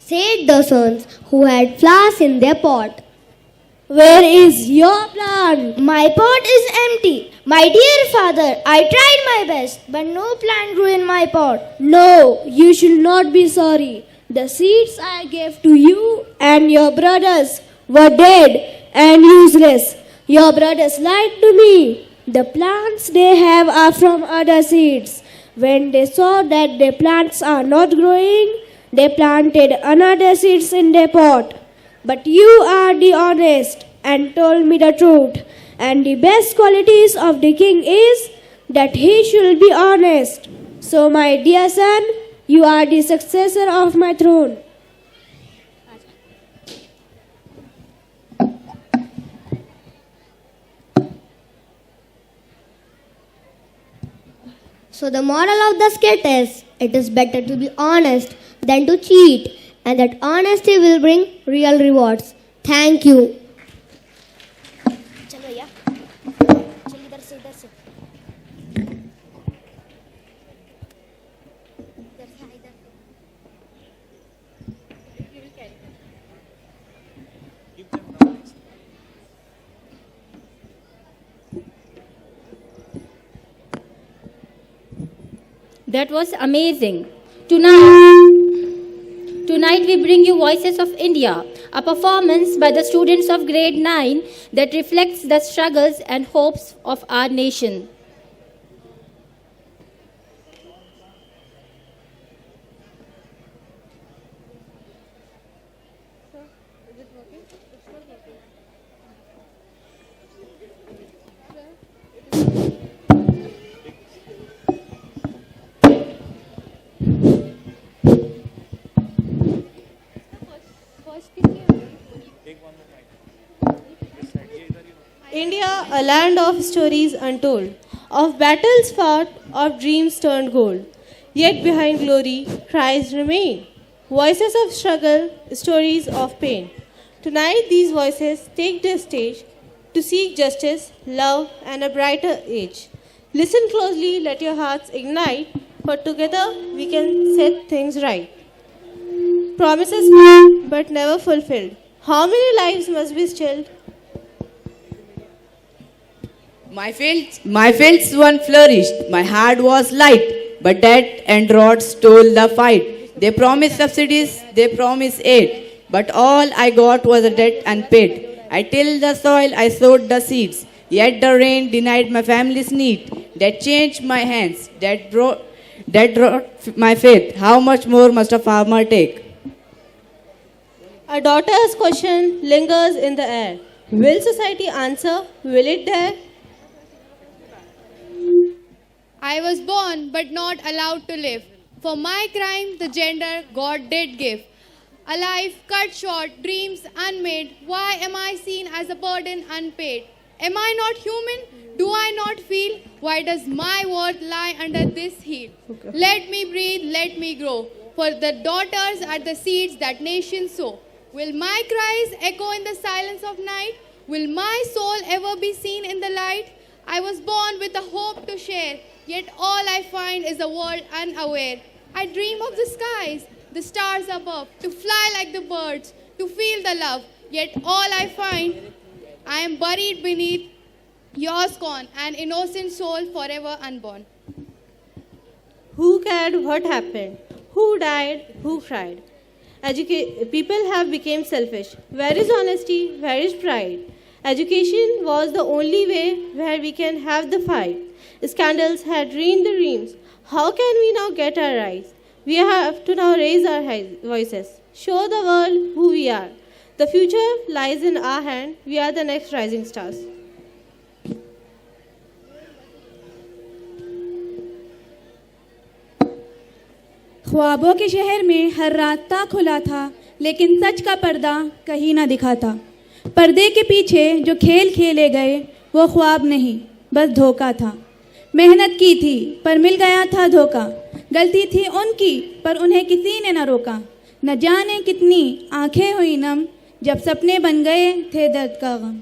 said the sons who had flowers in their pot. Where is your plant? My pot is empty. My dear father, I tried my best, but no plant grew in my pot. No, you should not be sorry. The seeds I gave to you and your brothers were dead and useless. Your brothers lied to me. The plants they have are from other seeds. When they saw that their plants are not growing, they planted another seeds in their pot. But you are the honest and told me the truth. And the best qualities of the king is that he should be honest. So my dear son, you are the successor of my throne. So the moral of the skit is, it is better to be honest than to cheat, and that honesty will bring real rewards. Thank you. That was amazing. Tonight we bring you Voices of India, a performance by the students of grade 9 that reflects the struggles and hopes of our nation. India, a land of stories untold, of battles fought, of dreams turned gold. Yet behind glory, cries remain. Voices of struggle, stories of pain. Tonight, these voices take the stage to seek justice, love, and a brighter age. Listen closely, let your hearts ignite, for together we can set things right. Promises made, but never fulfilled. How many lives must be stilled? My fields once flourished, my heart was light, but debt and drought stole the fight. They promised subsidies, they promised aid, but all I got was a debt unpaid. I tilled the soil, I sowed the seeds, yet the rain denied my family's need. That changed my hands, that brought my faith. How much more must a farmer take? A daughter's question lingers in the air. Will society answer? Will it dare? I was born but not allowed to live. For my crime, the gender God did give. A life cut short, dreams unmade. Why am I seen as a burden unpaid? Am I not human? Do I not feel? Why does my worth lie under this heel? Let me breathe, let me grow. For the daughters are the seeds that nations sow. Will my cries echo in the silence of night? Will my soul ever be seen in the light? I was born with a hope to share, yet all I find is a world unaware. I dream of the skies, the stars above, to fly like the birds, to feel the love, yet all I find, I am buried beneath yours gone, an innocent soul forever unborn. Who cared what happened? Who died? Who cried? People have become selfish. Where is honesty? Where is pride? Education was the only way where we can have the fight. Scandals had ruined the dreams. How can we now get our rights? We have to now raise our voices. Show the world who we are. The future lies in our hand. We are the next rising stars. ख्वाबों के शहर में हर रास्ता खुला था, लेकिन सच का पर्दा कहीं ना दिखा था। पर्दे के पीछे जो खेल खेले गए वो ख्वाब नहीं, बस धोखा था। मेहनत की थी पर मिल गया था धोखा। गलती थी उनकी पर उन्हें किसी ने न रोका। न जाने कितनी आंखें हुई नम जब सपने बन गए थे दर्द का गम।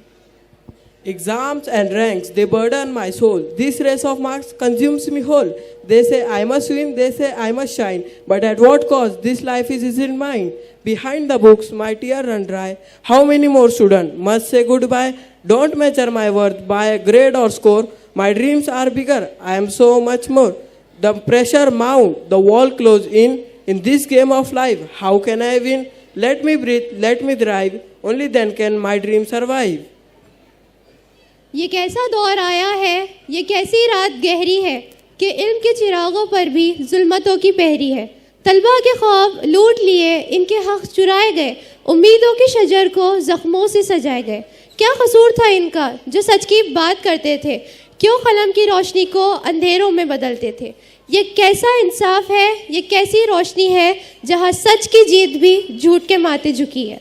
Exams and ranks, they burden my soul. This race of marks consumes me whole. They say I must win, they say I must shine. But at what cost? This life isn't mine. Behind the books, my tears run dry. How many more students must say goodbye? Don't measure my worth by a grade or score. My dreams are bigger. I am so much more. The pressure mount, the wall close in. In this game of life, how can I win? Let me breathe, let me thrive. Only then can my dream survive. ये कैसा दौर आया है, ये कैसी रात गहरी है कि इल्म के चिरागों पर भी जुल्मतों की पहरी है। तलबा के ख्वाब लूट लिए, इनके हक चुराए गए, उम्मीदों के शजर को जख्मों से सजाए गए। क्या कसूर था इनका जो सच की बात करते थे, क्यों कलम की रोशनी को अंधेरों में बदलते थे। ये कैसा इंसाफ है, ये कैसी रोशनी है जहाँ सच की जीत भी झूठ के माथे झुकी है।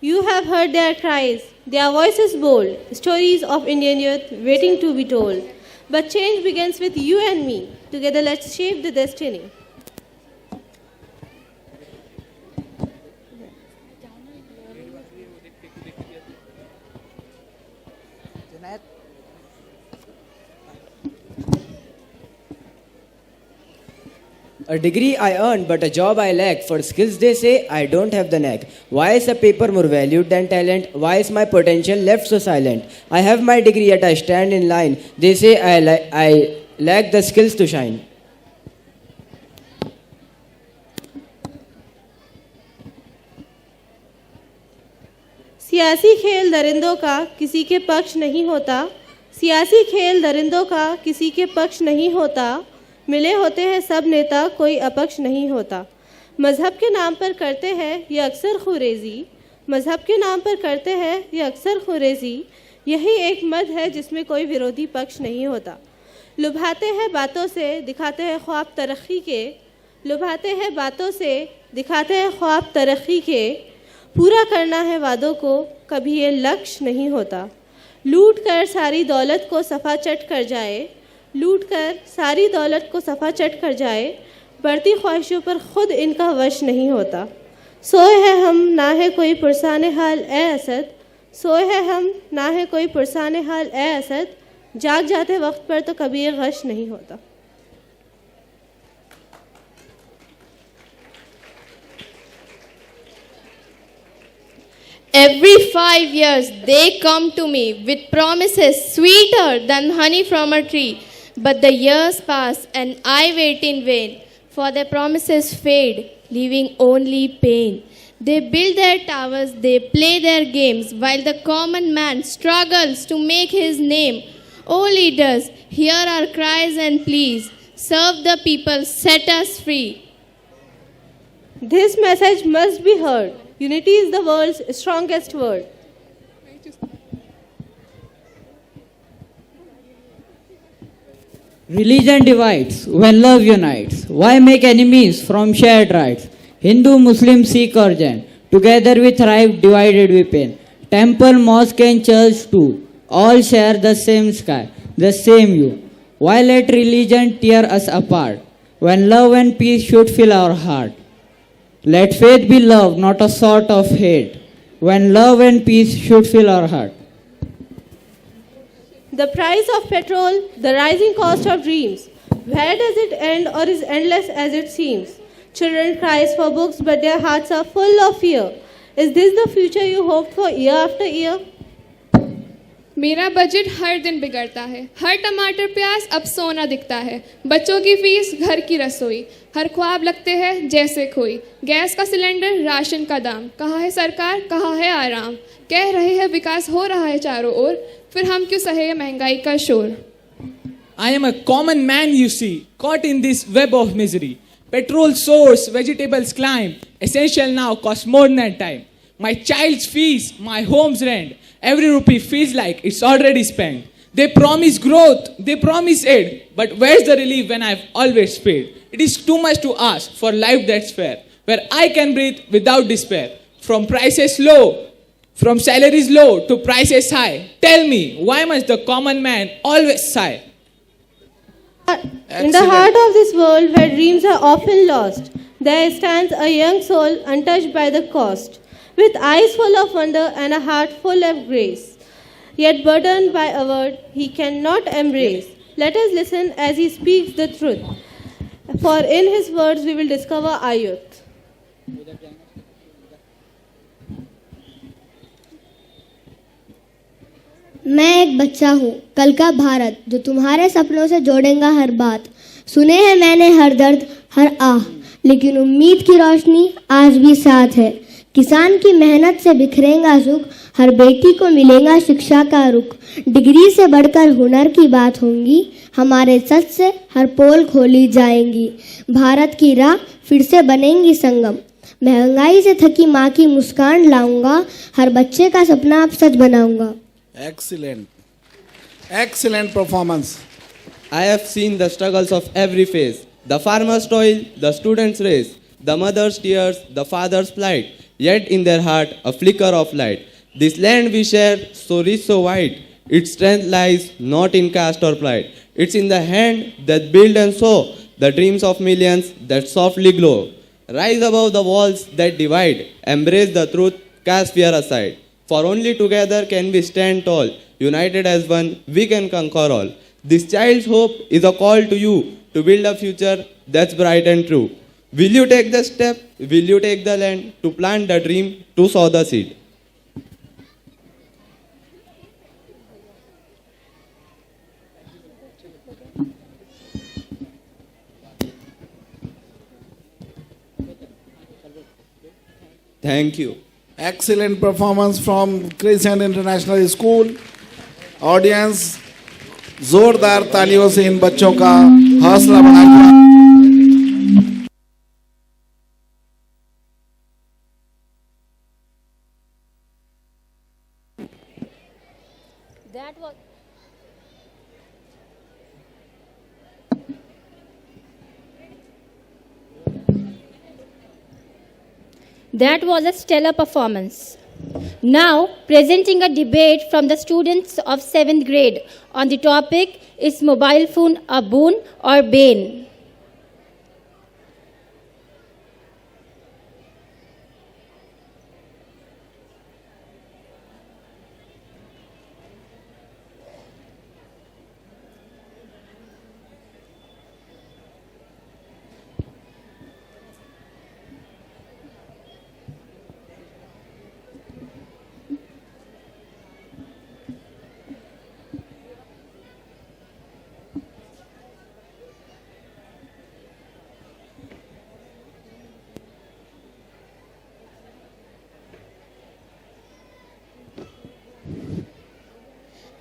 You have heard their cries, their voices bold, stories of Indian youth waiting to be told. But change begins with you and me. Together let's shape the destiny. A degree I earned, but a job I lack. For skills they say I don't have the knack. Why is a paper more valued than talent? Why is my potential left so silent? I have my degree yet I stand in line. They say I lack the skills to shine. सियासी खेल दरिंदों का किसी के पक्ष नहीं होता। सियासी खेल दरिंदों का किसी के पक्ष नहीं होता। मिले होते हैं सब नेता, कोई अपक्ष नहीं होता। मज़हब के नाम पर करते हैं ये अक्सर खुरेज़ी। मज़हब के नाम पर करते हैं ये अक्सर खुरेज़ी। यही एक मद है जिसमें कोई विरोधी पक्ष नहीं होता। लुभाते हैं बातों से, दिखाते हैं ख्वाब तरक्की के। लुभाते हैं बातों से, दिखाते हैं ख्वाब तरक्की के। पूरा करना है वादों को, कभी ये लक्ष्य नहीं होता। लूट कर सारी दौलत को सफ़ा चट कर जाए। लूट कर सारी दौलत को सफ़ा चट कर जाए। बढ़ती ख्वाहिशों पर खुद इनका वश नहीं होता। सोए हैं हम ना है कोई पुरसाने हाल ए असद। सोए हैं हम ना है कोई पुरसाने हाल ए असद। जाग जाते वक्त पर तो कभी ये गश नहीं होता। Every 5 years they come to me with promises sweeter than honey from a tree. But the years pass and I wait in vain, for their promises fade, leaving only pain. They build their towers, they play their games, while the common man struggles to make his name. O leaders, hear our cries and pleas. Serve the people, set us free. This message must be heard. Unity is the world's strongest word. Religion divides when love unites. Why make enemies from shared rights? Hindu, Muslim, Sikh or Jain, together we thrive, divided we pain. Temple, mosque and church too, all share the same sky, the same you. Why let religion tear us apart, when love and peace should fill our heart? Let faith be love, not a sort of hate, when love and peace should fill our heart. The price of petrol, the rising cost of dreams. Where does it end or is endless as it seems? Children cries for books but their hearts are full of fear. Is this the future you hoped for year after year? मेरा budget हर दिन बिगड़ता है, हर टमाटर प्याज अब सोना दिखता है। बच्चों की फीस, घर की रसोई, हर ख्वाब लगते हैं जैसे खोई। गैस का सिलेंडर, राशन का दाम, कहाँ है सरकार, कहाँ है आराम। कह रहे हैं विकास हो रहा है चारों ओर, फिर हम क्यों सहे महंगाई का शोर। I am a common man, you see, caught in this web of misery. Petrol soars, vegetables climb, essential now costs more than time. My child's fees, my home's rent, every rupee feels like it's already spent. They promise growth, they promise aid, but where's the relief when I've always paid? It is too much to ask for life that's fair, where I can breathe without despair. From prices low, from salaries low to prices high, tell me, why must the common man always sigh? In the heart of this world where dreams are often lost, there stands a young soul untouched by the cost, with eyes full of wonder and a heart full of grace. yet burdened by a word he cannot embrace. Let us listen as he speaks the truth. For in his words we will discover our youth. मैं एक बच्चा हूँ, कल का भारत जो तुम्हारे सपनों से जोड़ेगा हर बात। सुने हैं मैंने हर दर्द, हर आह, लेकिन उम्मीद की रोशनी आज भी साथ है। किसान की मेहनत से बिखरेगा सुख, हर बेटी को मिलेगा शिक्षा का रुख। डिग्री से बढ़कर हुनर की बात होंगी, हमारे सच से हर पोल खोली जाएंगी। भारत की राह फिर से बनेंगी संगम, महंगाई से थकी माँ की मुस्कान लाऊंगा, हर बच्चे का सपना अब सच बनाऊंगा। Excellent. Excellent performance. I have seen the struggles of every phase, the farmer's toil, the student's race, the mother's tears, the father's plight, yet in their heart a flicker of light. This land we share, so rich, so wide, its strength lies not in caste or pride. It's in the hand that build and sow the dreams of millions that softly glow. Rise above the walls that divide, embrace the truth, cast fear aside. For only together can we stand tall, united as one, we can conquer all. This child's hope is a call to you to build a future that's bright and true. Will you take the step? Will you take the land to plant the dream, to sow the seed? Thank you. Excellent performance from Crescent International School. Audience जोरदार तालियों से इन बच्चों का हौसला बढ़ाएं। That was a stellar performance. Now, presenting a debate from the students of 7th grade on the topic, is mobile phone a boon or bane?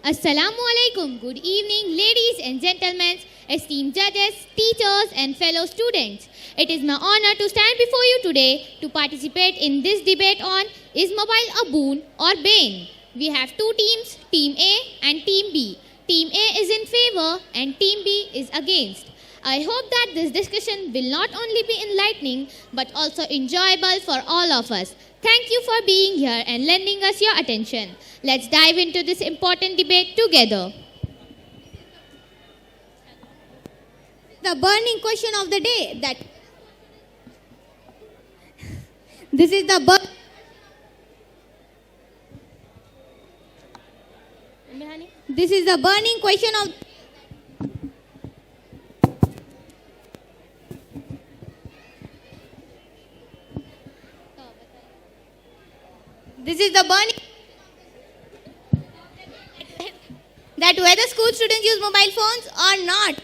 Assalamu alaikum. Good evening, ladies and gentlemen, esteemed judges, teachers, and fellow students. It is my honor to stand before you today to participate in this debate on is mobile a boon or bane. We have two teams, Team A and Team B. Team A is in favor and Team B is against. I hope that this discussion will not only be enlightening but also enjoyable for all of us. Thank you for being here and lending us your attention. Let's dive into this important debate together. The burning question of the day that this is the burning question of This is the burning that whether school students use mobile phones or not.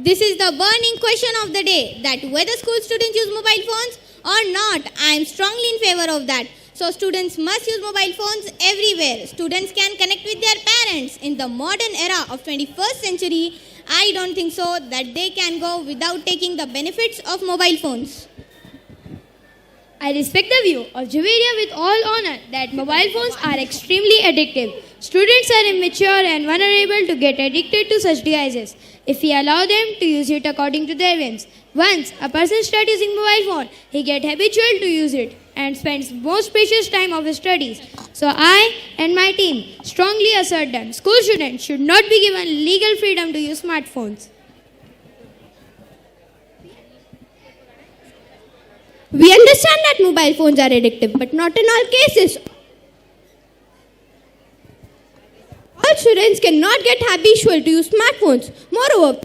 This is the burning question of the day that whether school students use mobile phones or not. I am strongly in favor of that. So students must use mobile phones everywhere. Students can connect with their parents. In the modern era of 21st century, I don't think so that they can go without taking the benefits of mobile phones. I respect the view of Javeria with all honor that mobile phones are extremely addictive. Students are immature and vulnerable to get addicted to such devices if we allow them to use it according to their whims. Once a person starts using mobile phone, he gets habitual to use it and spends most precious time of his studies. So I and my team strongly assert that school students should not be given legal freedom to use smartphones. We understand that mobile phones are addictive, but not in all cases. All students cannot get habitual to use smartphones. Moreover,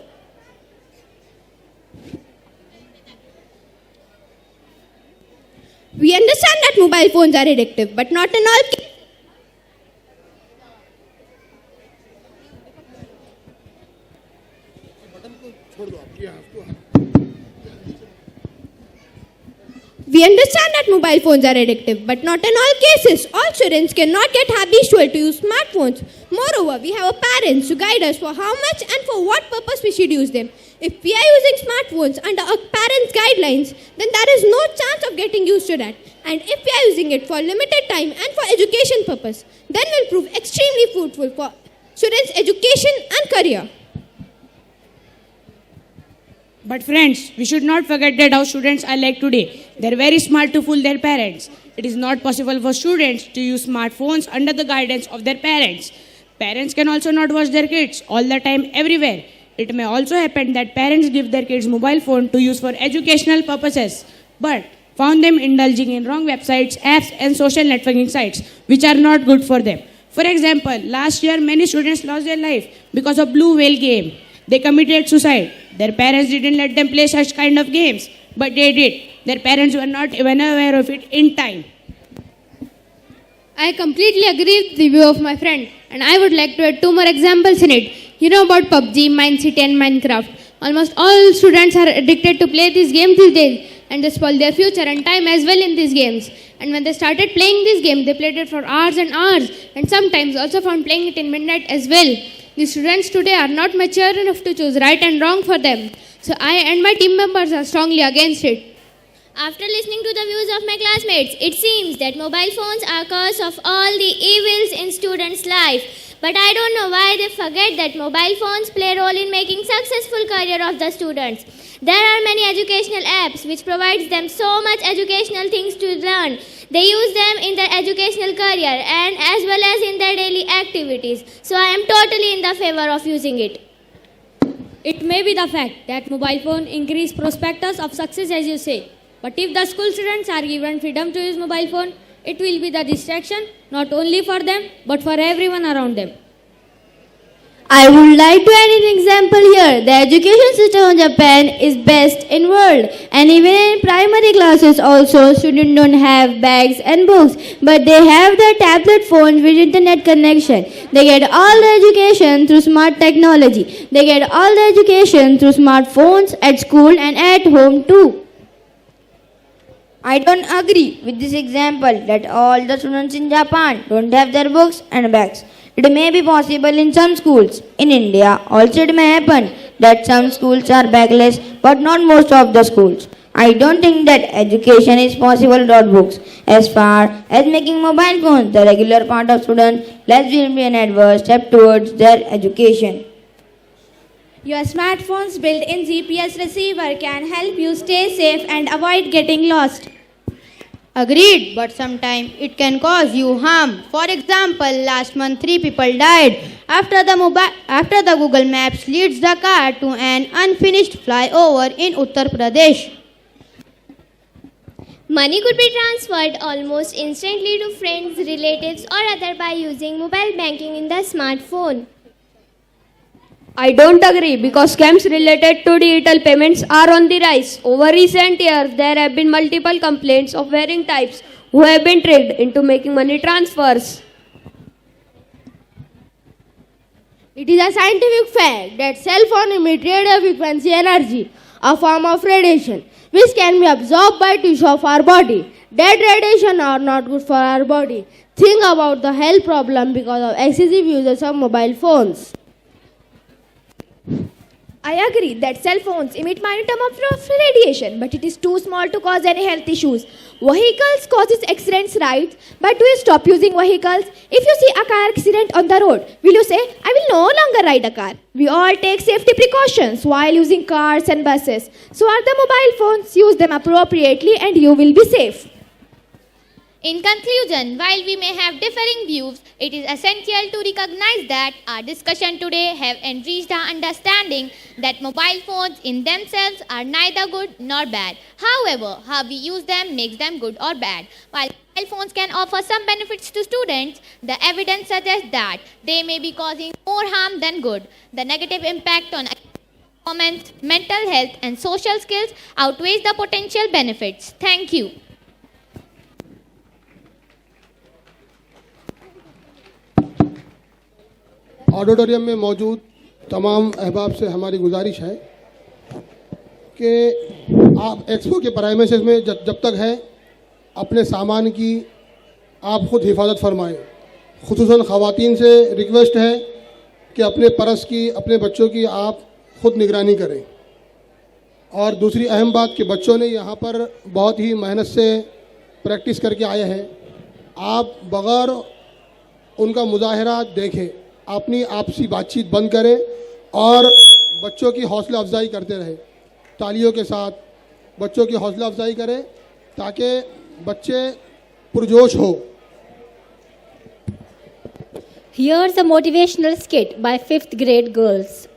we understand that mobile phones are addictive, but not in all cases. We understand that mobile phones are addictive, but not in all cases. All students cannot get habitual to use smartphones. Moreover, we have parents to guide us for how much and for what purpose we should use them. If we are using smartphones under our parents' guidelines, then there is no chance of getting used to that. And if we are using it for limited time and for education purpose, then will prove extremely fruitful for students' education and career. But friends, we should not forget that how students are like today. They are very smart to fool their parents. It is not possible for students to use smartphones under the guidance of their parents. Parents can also not watch their kids all the time everywhere. It may also happen that parents give their kids mobile phone to use for educational purposes, but found them indulging in wrong websites, apps and social networking sites which are not good for them. For example, last year many students lost their life because of Blue Whale game. They committed suicide. Their parents didn't let them play such kind of games, but they did. Their parents were not even aware of it in time. I completely agree with the view of my friend, and I would like to add 2 more examples in it. You know about PUBG, Mindcity and Minecraft. Almost all students are addicted to play these games these days, and they spoil their future and time as well in these games. And when they started playing this game, they played it for hours and hours, and sometimes also found playing it in midnight as well. The students today are not mature enough to choose right and wrong for them. So I and my team members are strongly against it. After listening to the views of my classmates, it seems that mobile phones are cause of all the evils in students' life. But I don't know why they forget that mobile phones play a role in making successful career of the students. There are many educational apps which provides them so much educational things to learn. They use them in their educational career and as well as in their daily activities. So I am totally in the favor of using it. It may be the fact that mobile phone increase prospectus of success as you say. But if the school students are given freedom to use mobile phone, it will be the distraction not only for them but for everyone around them. I would like to add an example here. The education system of Japan is best in world, and even in primary classes also students don't have bags and books, but they have their tablet phones with internet connection. They get all the education through smart technology. They get all the education through smartphones at school and at home too. I don't agree with this example that all the students in Japan don't have their books and bags. It may be possible in some schools. In India, also it may happen that some schools are bagless, but not most of the schools. I don't think that education is possible without books. As far as making mobile phones the regular part of students, less will be an adverse step towards their education. Your smartphone's built-in GPS receiver can help you stay safe and avoid getting lost. Agreed, but sometimes it can cause you harm. For example, last month 3 people died after the Google Maps leads the car to an unfinished flyover in Uttar Pradesh. Money could be transferred almost instantly to friends, relatives or other by using mobile banking in the smartphone. I don't agree because scams related to digital payments are on the rise. Over recent years, there have been multiple complaints of varying types who have been tricked into making money transfers. It is a scientific fact that cell phone emit radio frequency energy, a form of radiation, which can be absorbed by tissue of our body. That radiation are not good for our body. Think about the health problem because of excessive usage of mobile phones. I agree that cell phones emit minute amount of radiation, but it is too small to cause any health issues. Vehicles causes accidents, right? But do you stop using vehicles? If you see a car accident on the road, will you say, I will no longer ride a car? We all take safety precautions while using cars and buses. So are the mobile phones. Use them appropriately and you will be safe. In conclusion, while we may have differing views, it is essential to recognize that our discussion today have enriched our understanding that mobile phones in themselves are neither good nor bad. However, how we use them makes them good or bad. While mobile phones can offer some benefits to students, the evidence suggests that they may be causing more harm than good. The negative impact on performance, mental health, and social skills outweighs the potential benefits. Thank you. Auditorium में मौजूद तमाम अहबाब से हमारी गुजारिश है कि आप एक्सपो के प्राइमेसेस में जब तक है अपने सामान की आप खुद हिफाजत फरमाएं। खुसूसन ख़वातीन से रिक्वेस्ट है कि अपने पर्स की, अपने बच्चों की आप खुद निगरानी करें। और दूसरी अहम बात कि बच्चों ने यहाँ पर बहुत ही मेहनत से प्रैक्टिस करके आए हैं। आप बग़ैर उनका मुजाहरा देखें, अपनी आपसी बातचीत बंद करें और बच्चों की हौसला अफजाई करते रहें। तालियों के साथ बच्चों की हौसला अफजाई करें ताकि बच्चे पुरजोश हो। Here's a motivational skit by 5th grade girls.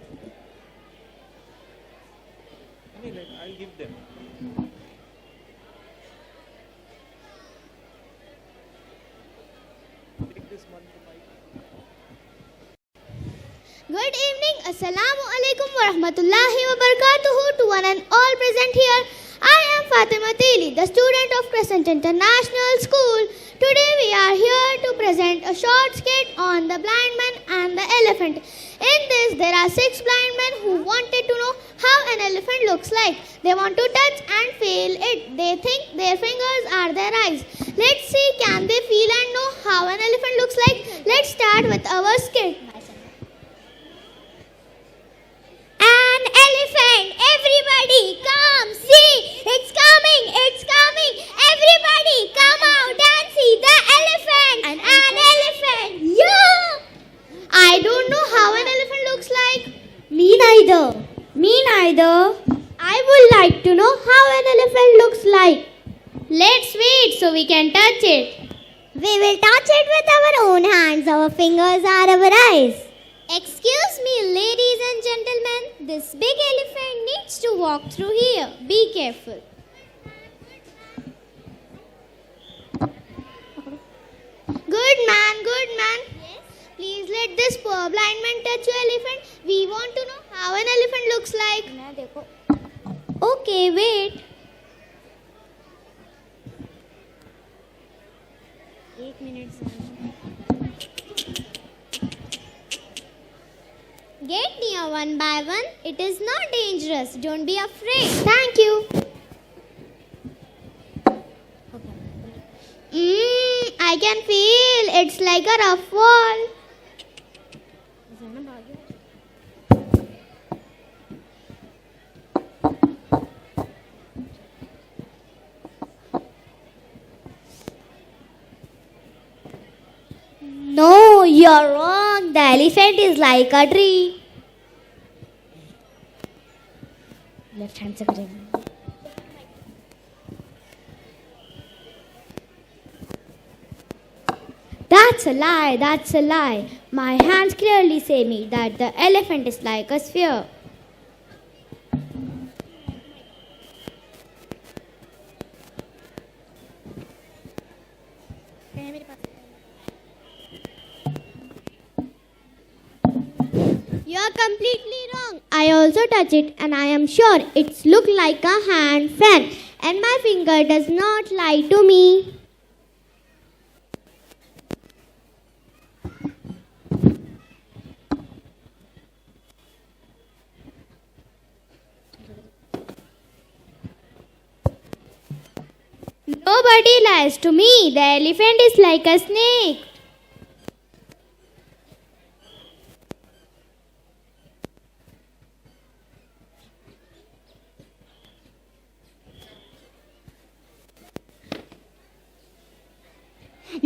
Good evening, Assalamu alaikum wa rahmatullahi wa barakatuhu to one and all present here. I am Fatima Tili, the student of Crescent International School. Today we are here to present a short skit on the blind man and the elephant. In this, there are 6 blind men who wanted to know how an elephant looks like. They want to touch and feel it. They think their fingers are their eyes. Let's see, can they feel and know how an elephant looks like? Let's start with our skit. An elephant, everybody come see, it's coming, everybody come out and see the elephant, an elephant, yeah! I don't know how an elephant looks like. Me neither. I would like to know how an elephant looks like. Let's wait so we can touch it. We will touch it with our own hands, our fingers are our eyes. Excuse me, ladies and gentlemen, this big elephant needs to walk through here. Be careful. Good man. Yes? Please let this poor blind man touch your elephant. We want to know how an elephant looks like. Okay, wait. Get near one by one. It is not dangerous. Don't be afraid. Thank you. I can feel it's like a rough wall. No, you're wrong. The elephant is like a tree. Left hand side. That's a lie. My hands clearly say me that the elephant is like a sphere. You're completely wrong. I also touch it and I am sure it's look like a hand fan and my finger does not lie to me. Nobody lies to me. The elephant is like a snake.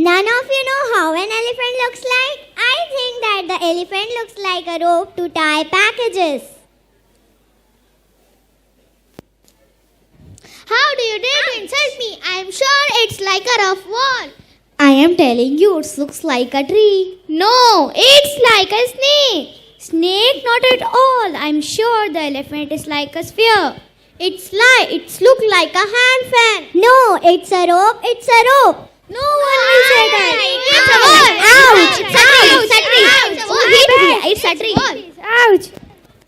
None of you know how an elephant looks like? I think that the elephant looks like a rope to tie packages. How do you dare to insult me? I am sure it's like a rough wall. I am telling you, it looks like a tree. No, it's like a snake. Snake? Not at all. I'm sure the elephant is like a sphere. It's look like a hand fan. No, it's a rope. It's a rope. No one will say that. It's a wall. Ouch! It's a tree. Ouch!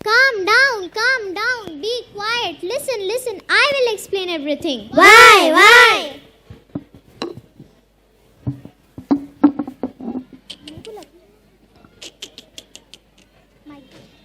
Calm down. Be quiet. Listen. I will explain everything. Why?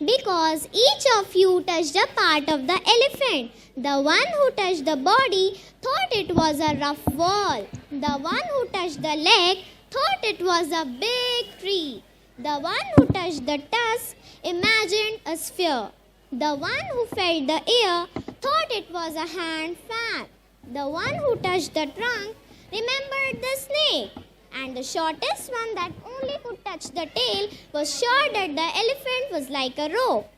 Because each of you touched a part of the elephant. The one who touched the body thought it was a rough wall. The one who touched the leg thought it was a big tree. The one who touched the tusk imagined a sphere. The one who felt the ear thought it was a hand fan. The one who touched the trunk remembered the snake. And the shortest one that only could touch the tail was sure that the elephant was like a rope.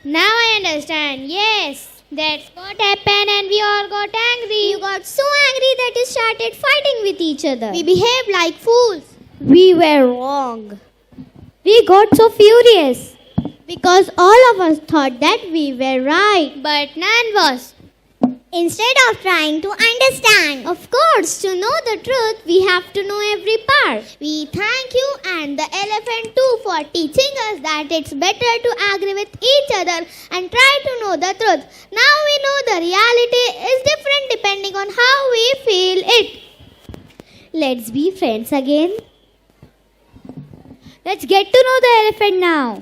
Now I understand. Yes, that's what happened and we all got angry. You got so angry that you started fighting with each other. We behaved like fools. We were wrong. We got so furious. Because all of us thought that we were right. But none was. Instead of trying to understand. Of course, to know the truth, we have to know every part. We thank you and the elephant too for teaching us that it's better to agree with each other and try to know the truth. Now we know the reality is different depending on how we feel it. Let's be friends again. Let's get to know the elephant now.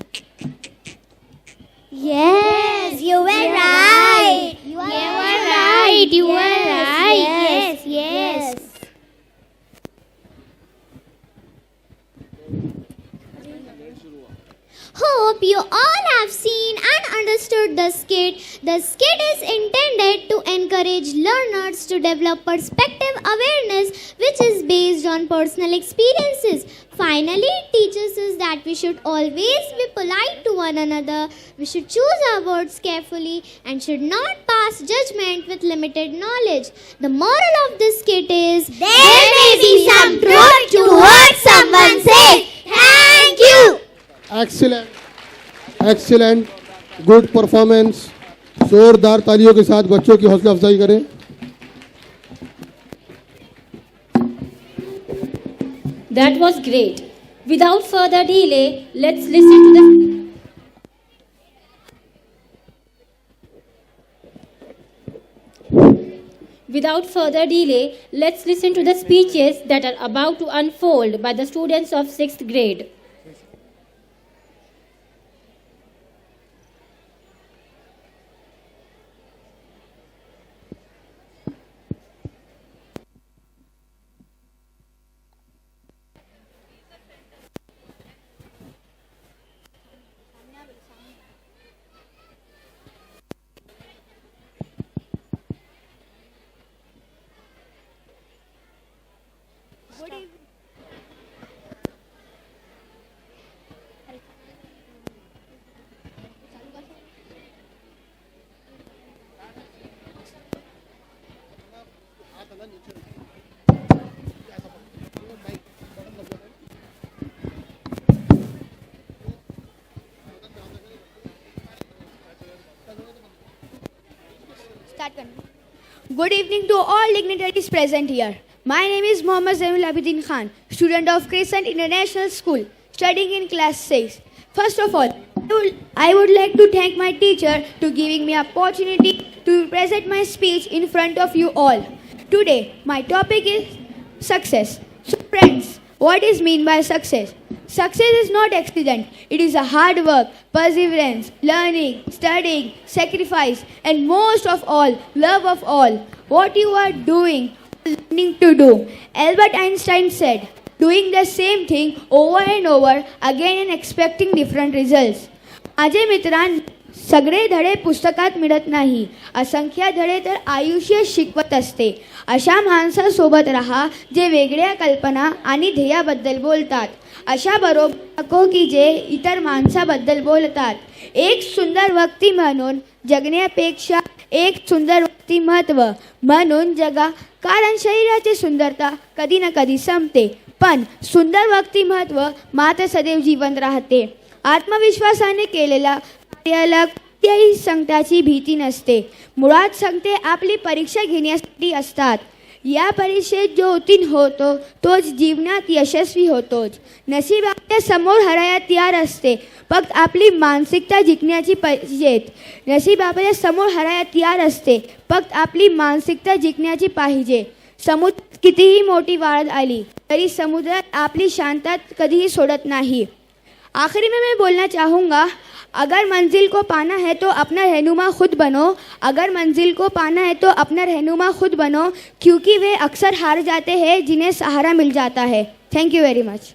Yes, you were right. You were right. Yes. Hope you all have seen and understood the skit. The skit is intended to encourage learners to develop perspective awareness, which is based on personal experiences. Finally, it teaches us that we should always be polite to one another. We should choose our words carefully and should not pass judgment with limited knowledge. The moral of this skit is, there may be some truth to what someone says. Thank you. Excellent good performance. जोरदार तालियों के साथ बच्चों की हौसला अफजाई करें. That was great. Without further delay, let's listen to the speeches that are about to unfold by the students of 6th grade. Good evening to all dignitaries present here. My name is Mohammad Zainul Abidin Khan, student of Crescent International School, studying in class 6. First of all, I would like to thank my teacher to giving me opportunity to present my speech in front of you all. Today, my topic is success. So friends, what is mean by success? Success is not accident. It is a hard work, perseverance, learning, studying, sacrifice, and most of all, love of all. What you are doing, learning to do. Albert Einstein said, doing the same thing over and over again and expecting different results. माझे मित्रांनो, सगळे धडे पुस्तकात मिळत नाही, असंख्य धडे तर आयुष्य शिकवत असते. अशा माणसासोबत राहा जे वेगळ्या कल्पना आणि ध्येयाबद्दल बोलतात. अशा बरोबर नको की जे इतर माणसाबद्दल बोलतात. एक सुंदर व्यक्ती म्हणून जगण्यापेक्षा एक सुंदर व्यक्तिमत्व म्हणून जगा, कारण शरीराची सुंदरता कधी ना कधी संपते, पण सुंदर व्यक्तिमत्व मात्र सदैव जीवन राहते. आत्मविश्वासाने केलेल्या कार्याला कोणत्याही संकटाची भीती नसते. मुळात संकटे आपली परीक्षा घेण्यासाठी असतात. या परीक्षेत जो उत्तीर्ण होतो तोच जीवनात यशस्वी होतोच. नशीब आपल्या समोर हराया तयार असते, फक्त आपली मानसिकता जिंकण्याची पाहिजे. नशीब आपल्या समोर हराया तयार असते, फक्त आपली मानसिकता जिंकण्याची पाहिजे. समुद्रात कितीही मोठी वाढ आली तरी समुद्रात आपली शांतता कधीही सोडत नाही. आखिरी में मैं बोलना चाहूँगा, अगर मंजिल को पाना है तो अपना रहनुमा खुद बनो. अगर मंजिल को पाना है तो अपना रहनुमा खुद बनो, क्योंकि वे अक्सर हार जाते हैं जिन्हें सहारा मिल जाता है. Thank you very much.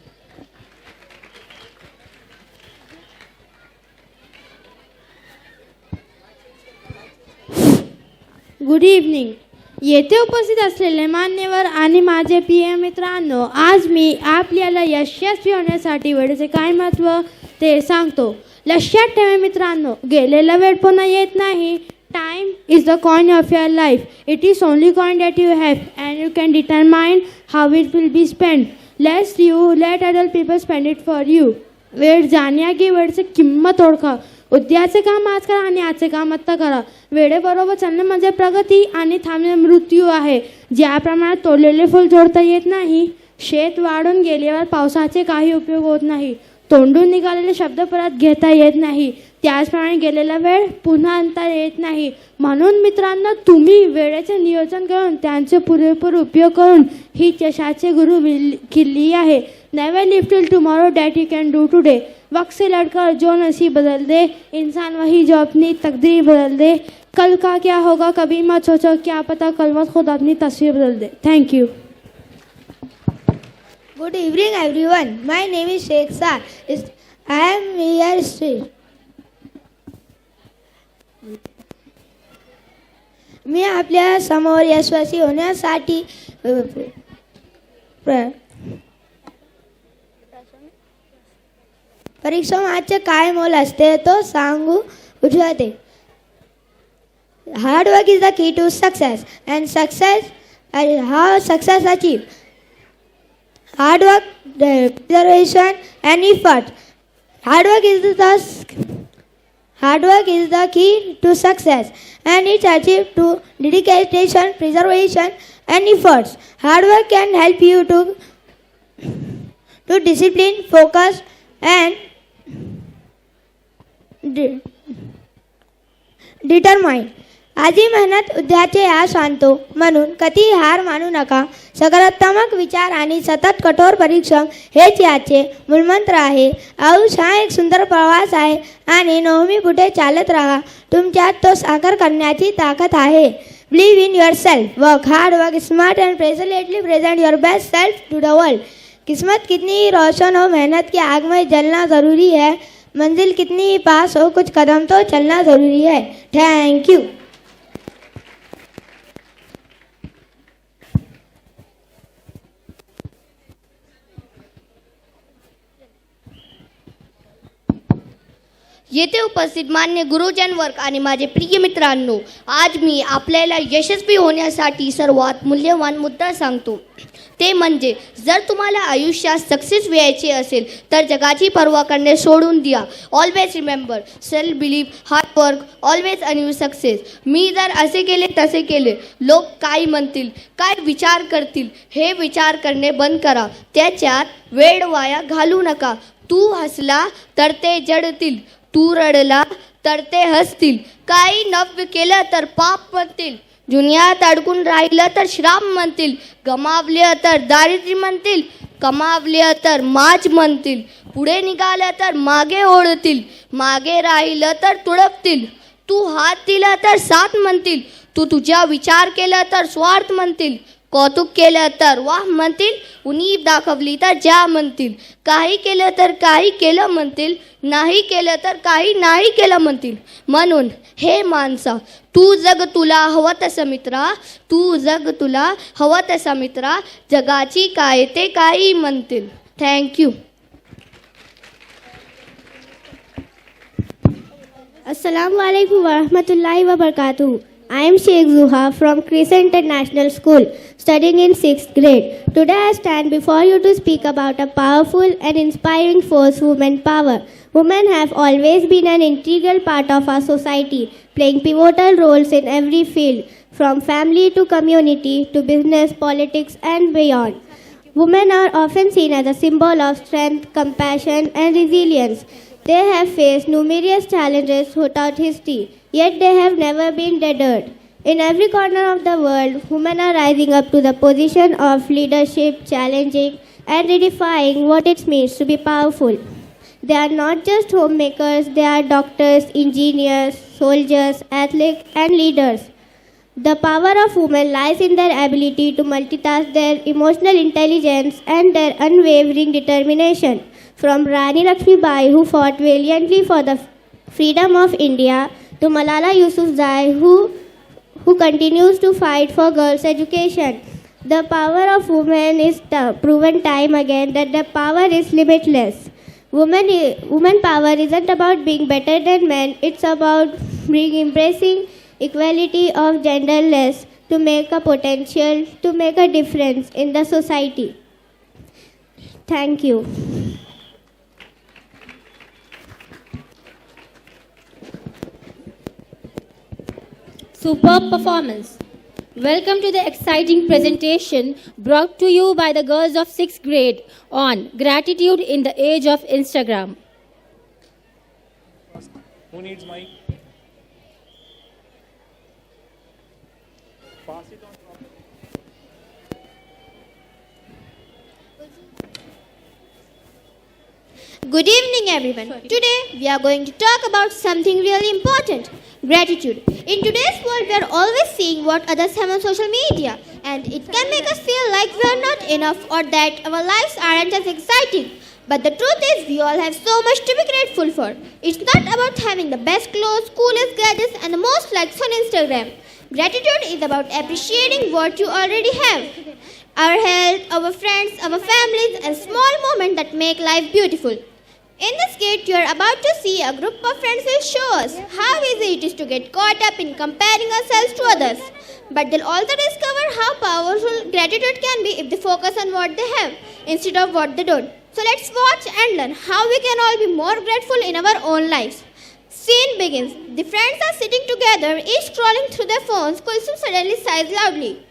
Good evening. येथे उपस्थित असलेले मान्यवर आणि माझे प्रिय मित्रांनो, आज मी आपल्याला यशस्वी होण्यासाठी वेळेचे काय महत्त्व ते सांगतो. लक्षात ठेवा मित्रांनो, गेलेला वेळ पुन्हा येत नाही. Time is the coin of your life. It is only coin that you have and you can determine how it will be spend. Let other people spend it for you. वेळ जाण्याआधी वेळेची किंमत ओळखा. उद्याचे काम आज करा आणि आजचे काम आत्ता करा. वेळेबरोबर चालणे म्हणजे प्रगती आणि थांबणे मृत्यू आहे. ज्या प्रमाणात तोडलेले फूल जोडता येत नाही, शेत वाढून गेल्यावर पावसाचे काही उपयोग होत नाही, तोंडून निघालेले शब्द परत घेता येत नाही, त्याचप्रमाणे गेलेला वेळ पुन्हा आणता येत नाही. म्हणून मित्रांनो, तुम्ही वेळेचे नियोजन करून त्यांचे पुरेपूर उपयोग करून ही यशाचे गुरु किल्ली आहे. Never live till tomorrow that you can do today. वक्त से लड़कर जो नसीब बदल दे, इंसान वही जो अपनी तकदीर बदल दे. कल का क्या होगा कभी मत सोचो, क्या पता कल मत खुद अपनी तस्वीर बदल दे. Thank you. Good evening everyone. My name is Sheikh Sar. I am here. मी आपल्या समोर यशस्वी होण्यासाठी परिश्रमाचे काय मोल असते तो सांगू इच्छिते. Hard work is the key to success and how success achieve. Hard work, preservation, and effort. Hard work is the key to success, and it's achieved through dedication, preservation, and efforts. Hard work can help you to discipline, focus, and determine. आजी मेहनत उद्याचे आस आणतो, म्हणून कधी हार मानू नका. सकारात्मक विचार आणि सतत कठोर परिश्रम हेच याचे मूलमंत्र आहे. आयुष्य हा एक सुंदर प्रवास आहे आणि नेहमी पुढे चालत राहा. तुमच्यात तो साकार करण्याची ताकद आहे. Believe in yourself, work hard, work smart and presently present your best self to the world. किस्मत कितनी ही रोशन हो, मेहनत की आग में जलना ज़रूरी है. मंजिल कितनी ही पास हो, कुछ कदम तो चलना ज़रूरी है. Thank you. येथे उपस्थित मान्य गुरुजन वर्ग आणि माझे प्रिय मित्रांनो, आज मी आपल्याला यशस्वी होण्यासाठी सर्वात मूल्यवान मुद्दा सांगतो. ते म्हणजे जर तुम्हाला आयुष्यात सक्सेस व्हायचे असेल तर जगाची पर्वा करणे सोडून द्या. Always remember, self believe, hard work, always achieve success. मी जर असे केले तसे केले, लोक काय म्हणतील, काय विचार करतील, हे विचार करणे बंद करा. त्याच्यात वेळ वाया घालू नका. तू हसला तर ते जडतील, तू रडला तर ते हसतील. काही नव्य केलं तर पाप म्हणतील, दुनियात अडकून राहिलं तर श्राप म्हणतील. गमावले तर दारिद्र्य म्हणतील, कमावले तर माज म्हणतील. पुढे निघालं तर मागे ओढतील, मागे राहिलं तर तुडपतील. तू हात दिला तर साथ म्हणतील, तू तुझा विचार केला तर स्वार्थ म्हणतील. कौतुक केलं तर वाह म्हणतील, उणीव दाखवली तर ज्या म्हणतील, काही केलं तर काही केलं म्हणतील, नाही केलं तर काही नाही केलं म्हणतील. म्हणून हे माणसा, तू जग तुला हवं तसं मित्रा, तू जग तुला हवं तसं मित्रा, जगाची काय ते काही म्हणतील. Thank you. Assalamu alaikum wa rahmatullahi wa barakatuh. I am Sheikh Zuha from Crescent International School, studying in 6th grade. Today I stand before you to speak about a powerful and inspiring force, women power. Women have always been an integral part of our society, playing pivotal roles in every field, from family to community to business, politics and beyond. Women are often seen as a symbol of strength, compassion and resilience. They have faced numerous challenges throughout history, yet they have never been deterred. In every corner of the world, women are rising up to the position of leadership, challenging and redefining what it means to be powerful. They are not just homemakers, they are doctors, engineers, soldiers, athletes and leaders. The power of women lies in their ability to multitask, their emotional intelligence and their unwavering determination. From Rani Lakshmibai, who fought valiantly for the freedom of India, to Malala Yousafzai, who continues to fight for girls' education. The power of women is proven time again that the power is limitless. Women power isn't about being better than men, it's about embracing equality of genderless to make a potential, to make a difference in the society. Thank you. Superb performance. Welcome to the exciting presentation brought to you by the girls of 6th grade on gratitude in the age of Instagram. Who needs mic? Pass it on. Good evening, everyone. Today we are going to talk about something really important, gratitude. In today's world, we are always seeing what others have on social media, and it can make us feel like we are not enough or that our lives aren't as exciting. But the truth is, we all have so much to be grateful for. It's not about having the best clothes, coolest gadgets, and the most likes on Instagram. Gratitude is about appreciating what you already have. Our health, our friends, our families, and small moments that make life beautiful. In this skit, you are about to see a group of friends will show us how easy it is to get caught up in comparing ourselves to others. But they'll also discover how powerful gratitude can be if they focus on what they have instead of what they don't. So let's watch and learn how we can all be more grateful in our own lives. Scene begins. The friends are sitting together, each scrolling through their phones. Kulsum suddenly sighs loudly.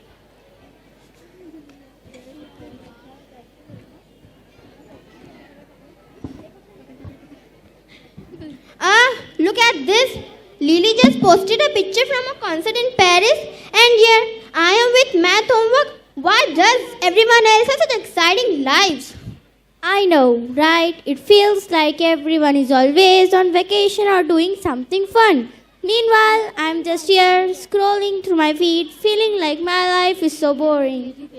Look at this. Lily just posted a picture from a concert in Paris, and here I am with math homework. Why does everyone else have such exciting lives? I know, right? It feels like everyone is always on vacation or doing something fun. Meanwhile, I'm just here scrolling through my feed, feeling like my life is so boring.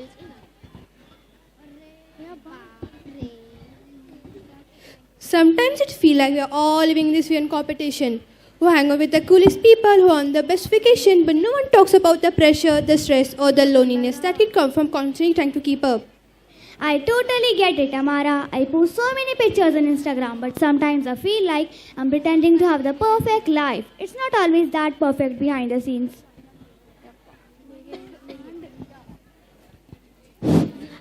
Sometimes it feels like we are all living this weird competition. Who hang out with the coolest people, who are on the best vacation, but no one talks about the pressure, the stress, or the loneliness that can come from constantly trying to keep up. I totally get it, Amara. I post so many pictures on Instagram, but sometimes I feel like I'm pretending to have the perfect life. It's not always that perfect behind the scenes.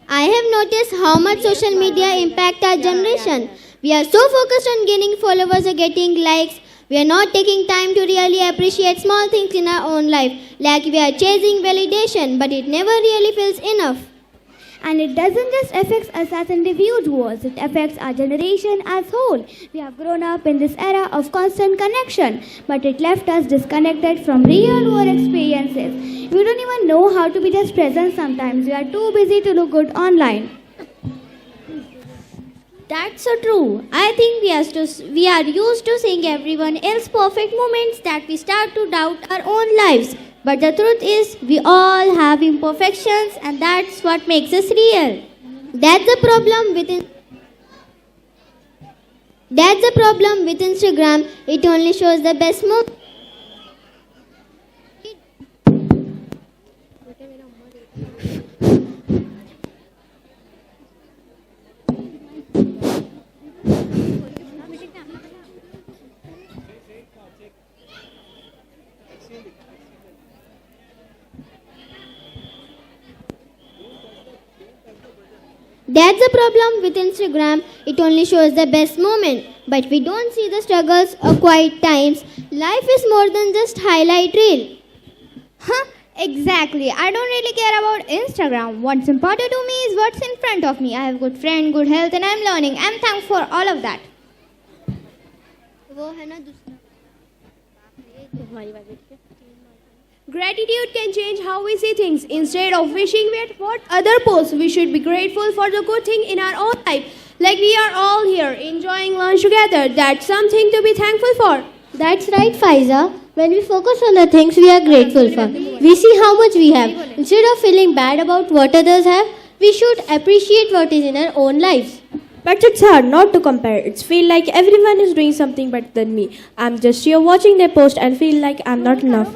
I have noticed how much social media impact our generation. We are so focused on gaining followers or getting likes. We are not taking time to really appreciate small things in our own life. Like we are chasing validation, but it never really feels enough. And it doesn't just affect us as individuals, it affects our generation as whole. We have grown up in this era of constant connection, but it left us disconnected from real world experiences. We don't even know how to be just present sometimes. We are too busy to look good online. That's so true. I think we are used to seeing everyone else's perfect moments that we start to doubt our own lives. But the truth is, we all have imperfections, and that's what makes us real. That's the problem with Instagram. It only shows the best moment. That's the problem with Instagram. It only shows the best moment, but we don't see the struggles or quiet times. Life is more than just highlight reel. Exactly. I don't really care about Instagram. What's important to me is what's in front of me. I have good friend, good health, and I'm learning. I'm thankful for all of that. Gratitude can change how we see things. Instead of wishing we had what other posts, we should be grateful for the good thing in our own life. Like we are all here enjoying lunch together. That's something to be thankful for. That's right, Faiza. When we focus on the things we are grateful for, we see how much we have. Instead of feeling bad about what others have, we should appreciate what is in our own lives. But it's hard not to compare. It's feel like everyone is doing something better than me. I'm just here watching their post and feel like I'm not enough.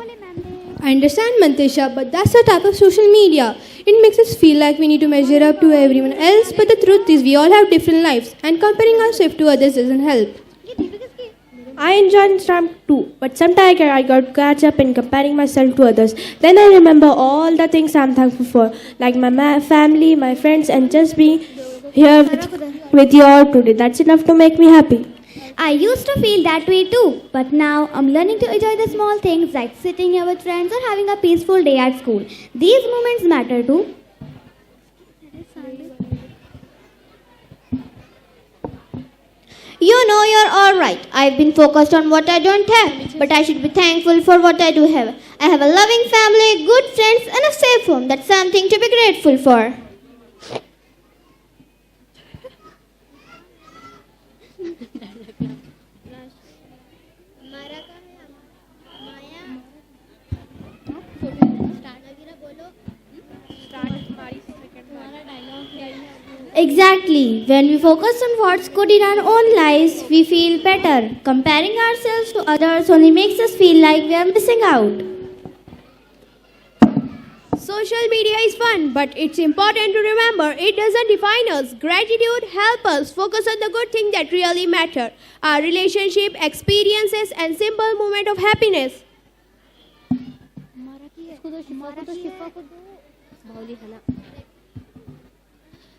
I understand, Mantisha, but that's the type of social media. It makes us feel like we need to measure up to everyone else, but the truth is we all have different lives, and comparing ourselves to others doesn't help. I enjoy Instagram too, but sometimes I got catch up in comparing myself to others. Then I remember all the things I'm thankful for, like my family, my friends, and just being here with you all today. That's enough to make me happy. I used to feel that way too, but now I'm learning to enjoy the small things like sitting here with friends or having a peaceful day at school. These moments matter too. You know, you're alright. I've been focused on what I don't have, but I should be thankful for what I do have. I have a loving family, good friends, and a safe home. That's something to be grateful for. Exactly. When we focus on what's good in our own lives, we feel better. Comparing ourselves to others only makes us feel like we are missing out. Social media is fun, but it's important to remember it doesn't define us. Gratitude helps us focus on the good things that really matter. Our relationship, experiences, and simple moment of happiness.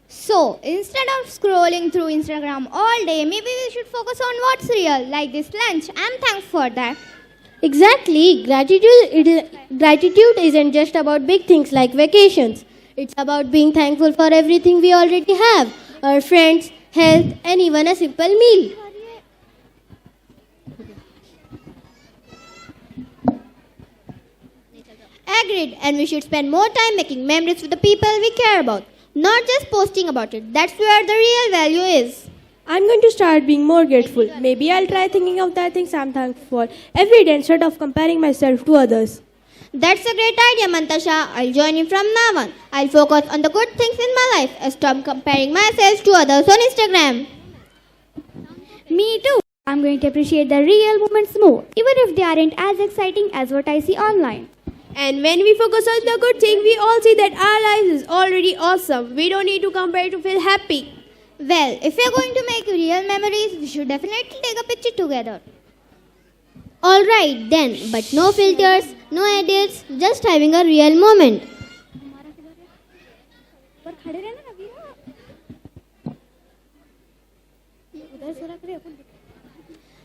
So, instead of scrolling through Instagram all day, maybe we should focus on what's real, like this lunch. I'm thankful for that. Exactly. Gratitude isn't just about big things like vacations. It's about being thankful for everything we already have. Our friends, health, and even a simple meal. Agreed. And we should spend more time making memories with the people we care about. Not just posting about it. That's where the real value is. I'm going to start being more grateful. Maybe I'll try thinking of the things I'm thankful for every day instead of comparing myself to others. That's a great idea, Mantasha. I'll join you from now on. I'll focus on the good things in my life and stop comparing myself to others on Instagram. Me too. I'm going to appreciate the real moments more, even if they aren't as exciting as what I see online. And when we focus on the good thing, we all see that our lives is already awesome. We don't need to compare to feel happy. Well, if we're going to make real memories, we should definitely take a picture together. Alright then, but no filters, no edits, just having a real moment.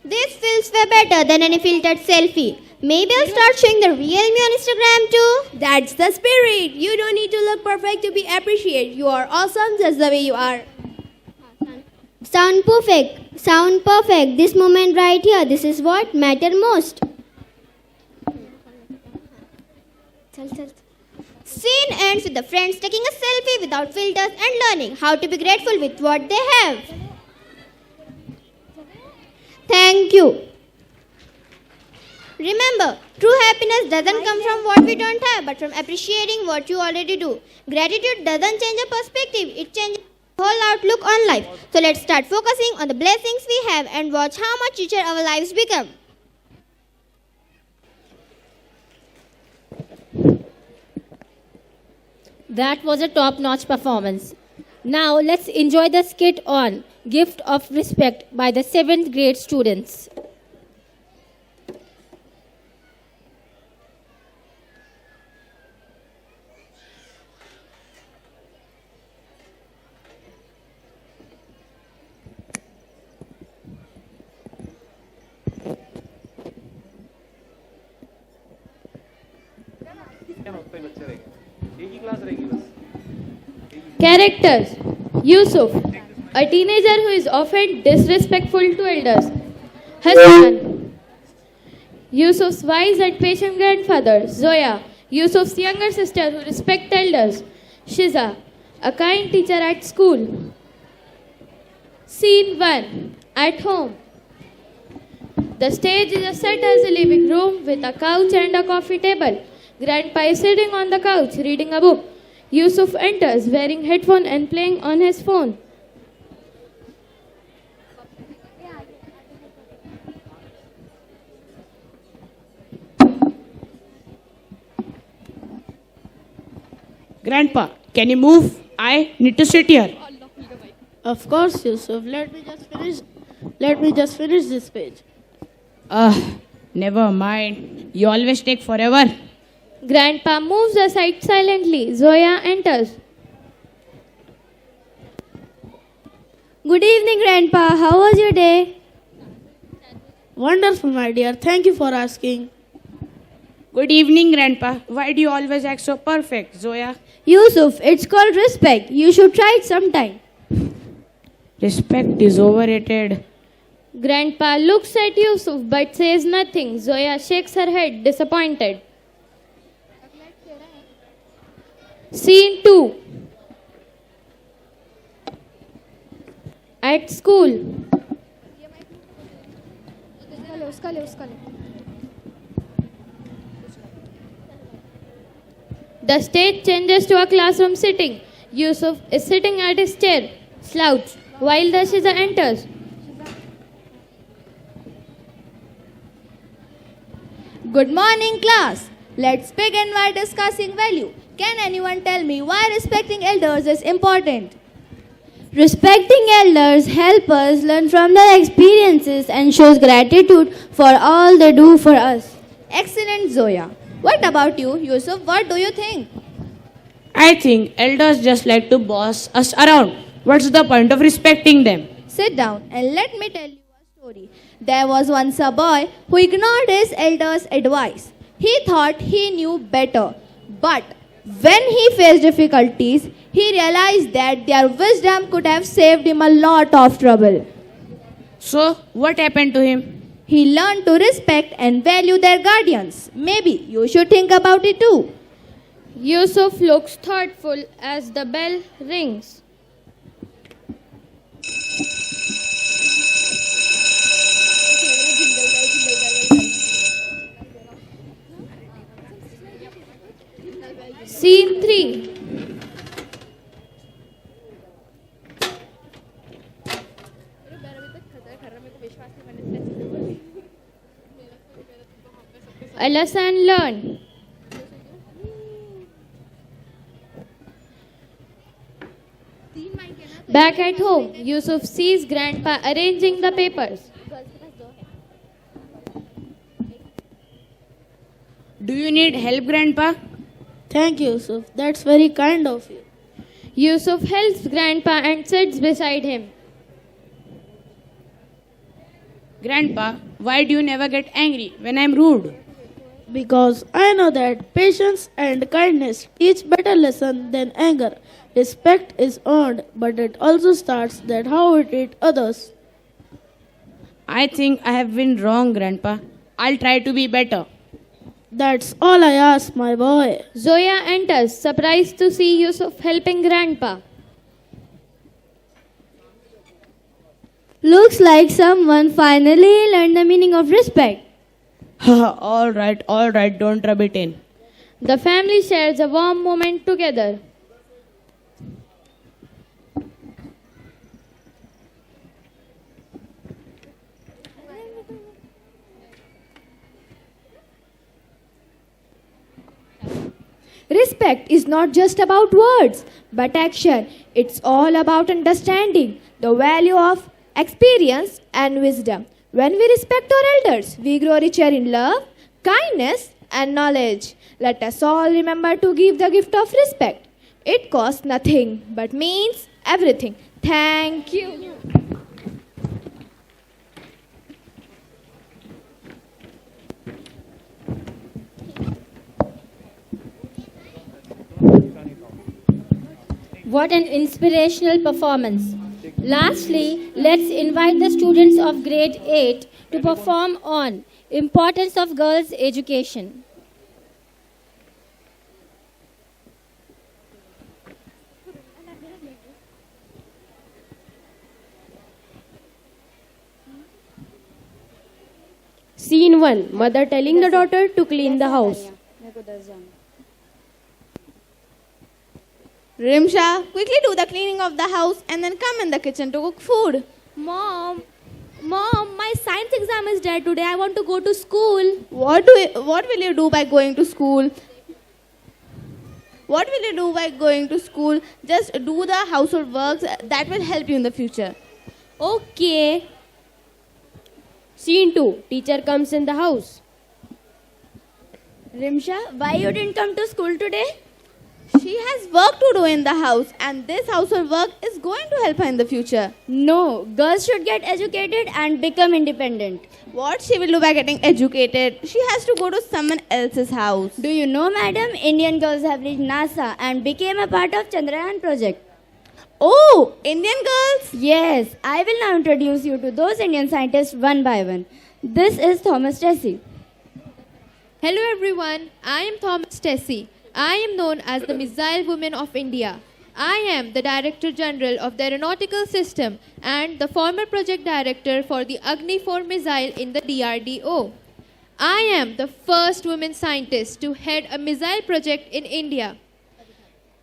This feels way better than any filtered selfie. Maybe I'll start showing the real me on Instagram too. That's the spirit. You don't need to look perfect to be appreciated. You are awesome just the way you are. Sound perfect. This moment right here, this is what matters most. Scene ends with the friends taking a selfie without filters and learning how to be grateful with what they have. Thank you. Remember, True happiness doesn't come from what we don't have, but from appreciating what you already do. Gratitude doesn't change a perspective, it changes the whole outlook on life. So let's start focusing on the blessings we have and watch how much richer our lives become. That was a top-notch performance. Now let's enjoy the skit on Gift of Respect by the 7th grade students. Characters. Yusuf, a teenager who is often disrespectful to elders. Hassan, Yusuf's wise and patient grandfather. Zoya, Yusuf's younger sister who respects elders. Shiza, a kind teacher at school. Scene 1. At home. The stage is set as a living room with a couch and a coffee table. Grandpa is sitting on the couch reading a book. Yusuf enters wearing headphones and playing on his phone. Grandpa, can you move? I need to sit here. Of course, Yusuf. Let me just finish this page. Never mind. You always take forever. Grandpa moves aside silently. Zoya enters. Good evening, Grandpa. How was your day? Wonderful, my dear. Thank you for asking. Good evening, Grandpa. Why do you always act so perfect, Zoya? Yusuf, it's called respect. You should try it sometime. Respect is overrated. Grandpa looks at Yusuf but says nothing. Zoya shakes her head, disappointed. Scene 2. At school. The stage changes to a classroom sitting. Yusuf is sitting at his chair, slouched, while the Shiza enters. Good morning, class. Let's begin by discussing value. Can anyone tell me why respecting elders is important? Respecting elders help us learn from their experiences and shows gratitude for all they do for us. Excellent, Zoya. What about you, Yusuf? What do you think? I think elders just like to boss us around. What's the point of respecting them? Sit down and let me tell you a story. There was once a boy who ignored his elders' advice. He thought he knew better. But when he faced difficulties, he realized that their wisdom could have saved him a lot of trouble. So, what happened to him? He learned to respect and value their guardians. Maybe you should think about it too. Yusuf looks thoughtful as the bell rings. Scene 3. A lesson learned. Back at home, Yusuf sees Grandpa arranging the papers. Do you need help, Grandpa? Thank you, Yusuf. That's very kind of you. Yusuf helps Grandpa and sits beside him. Grandpa, why do you never get angry when I'm rude? Because I know that patience and kindness teach better lesson than anger. Respect is earned, but it also starts that how we treat others. I think I have been wrong, Grandpa. I'll try to be better. That's all I ask, my boy. Zoya enters, surprised to see Yusuf helping Grandpa. Looks like someone finally learned the meaning of respect. All right, don't rub it in. The family shares a warm moment together. Respect is not just about words, but action. It's all about understanding the value of experience and wisdom. When we respect our elders, we grow richer in love, kindness, and knowledge. Let us all remember to give the gift of respect. It costs nothing, but means everything. Thank you. What an inspirational performance. Lastly, let's invite the students of grade 8 to perform on Importance of Girls' Education. Scene 1. Mother telling the daughter to clean the house. Rimsha, quickly do the cleaning of the house and then come in the kitchen to cook food. Mom, my science exam is there today. I want to go to school. What will you do by going to school? What will you do by going to school? Just do the household works. That will help you in the future. Okay. Scene 2. Teacher comes in the house. Rimsha, why you didn't come to school today? She has work to do in the house, and this household work is going to help her in the future. No, girls should get educated and become independent. What she will do by getting educated? She has to go to someone else's house. Do you know, madam, Indian girls have reached NASA and became a part of Chandrayaan project. Oh, Indian girls? Yes, I will now introduce you to those Indian scientists one by one. This is Thomas Tessie. Hello everyone, I am Thomas Tessie. I am known as the Missile Woman of India. I am the Director General of the Aeronautical System and the former project director for the Agni 4 missile in the DRDO. I am the first woman scientist to head a missile project in India.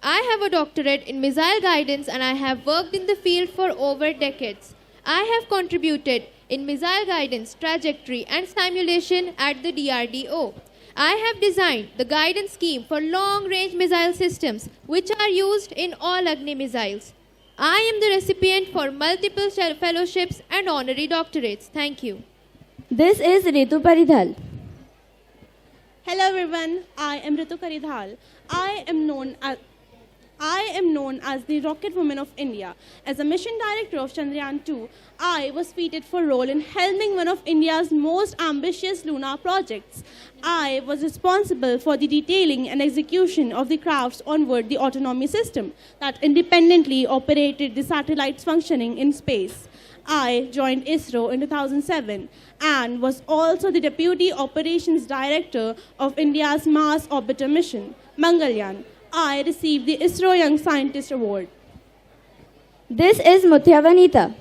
I have a doctorate in missile guidance and I have worked in the field for over decades. I have contributed in missile guidance, trajectory and simulation at the DRDO. I have designed the guidance scheme for long-range missile systems which are used in all Agni missiles. I am the recipient for multiple fellowships and honorary doctorates. Thank you. This is Ritu Paridhal. Hello everyone, I am Ritu Paridhal. I am known as the Rocket Woman of India. As a mission director of Chandrayaan 2, I was fitted for role in helming one of India's most ambitious lunar projects. I was responsible for the detailing and execution of the crafts onboard the autonomy system that independently operated the satellites functioning in space. I joined ISRO in 2007 and was also the Deputy Operations Director of India's Mars Orbiter mission, Mangalyaan. I received the ISRO Young Scientist Award. This is Muthya Vanita.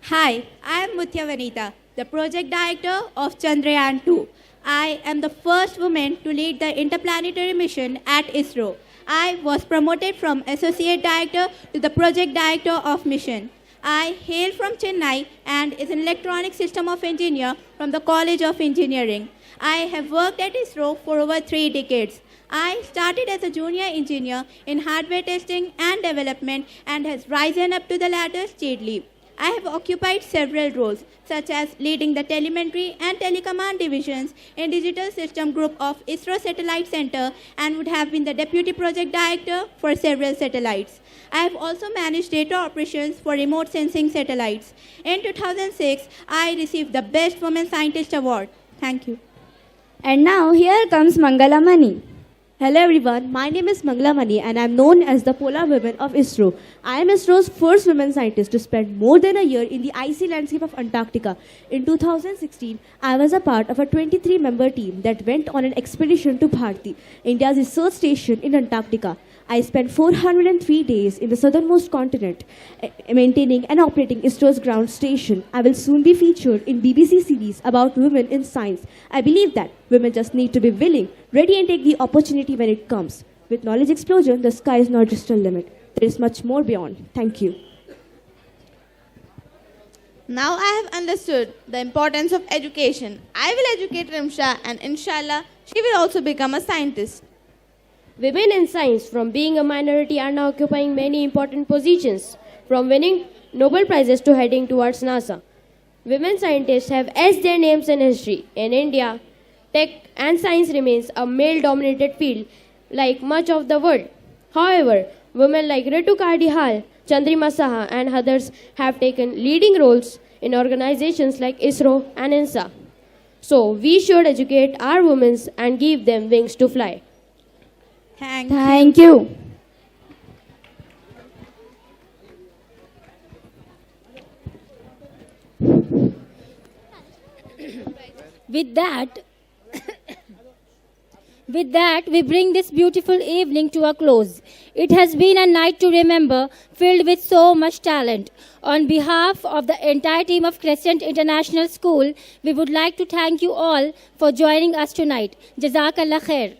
Hi, I am Muthya Vanita, the project director of Chandrayaan 2. I am the first woman to lead the interplanetary mission at ISRO. I was promoted from associate director to the project director of mission. I hail from Chennai and is an electronic system of engineer from the College of Engineering. I have worked at ISRO for over 3 decades. I started as a junior engineer in hardware testing and development and has risen up to the ladder steadily. I have occupied several roles, such as leading the telemetry and telecommand divisions in Digital System Group of ISRO Satellite Center and would have been the deputy project director for several satellites. I have also managed data operations for remote sensing satellites. In 2006, I received the Best Woman Scientist Award. Thank you. And now here comes Mangala Mani. Hello everyone, my name is Mangala Mani and I am known as the Polar Woman of ISRO. I am ISRO's first woman scientist to spend more than a year in the icy landscape of Antarctica. In 2016, I was a part of a 23-member team that went on an expedition to Bharti, India's research station in Antarctica. I spent 403 days in the southernmost continent maintaining and operating ISRO's ground station. I will soon be featured in BBC series about women in science. I believe that women just need to be willing, ready and take the opportunity when it comes. With knowledge explosion, the sky is not just a limit. There is much more beyond. Thank you. Now I have understood the importance of education. I will educate Rimsha and inshallah she will also become a scientist. Women in science, from being a minority, are now occupying many important positions, from winning Nobel Prizes to heading towards NASA. Women scientists have etched their names in history. In India, tech and science remains a male-dominated field like much of the world. However, women like Ritu Kardihal, Chandrima Saha and others have taken leading roles in organizations like ISRO and INSA. So, we should educate our women and give them wings to fly. Thank you. With that, we bring this beautiful evening to a close. It has been a night to remember, filled with so much talent. On behalf of the entire team of Crescent International School, we would like to thank you all for joining us tonight. Jazakallah khair.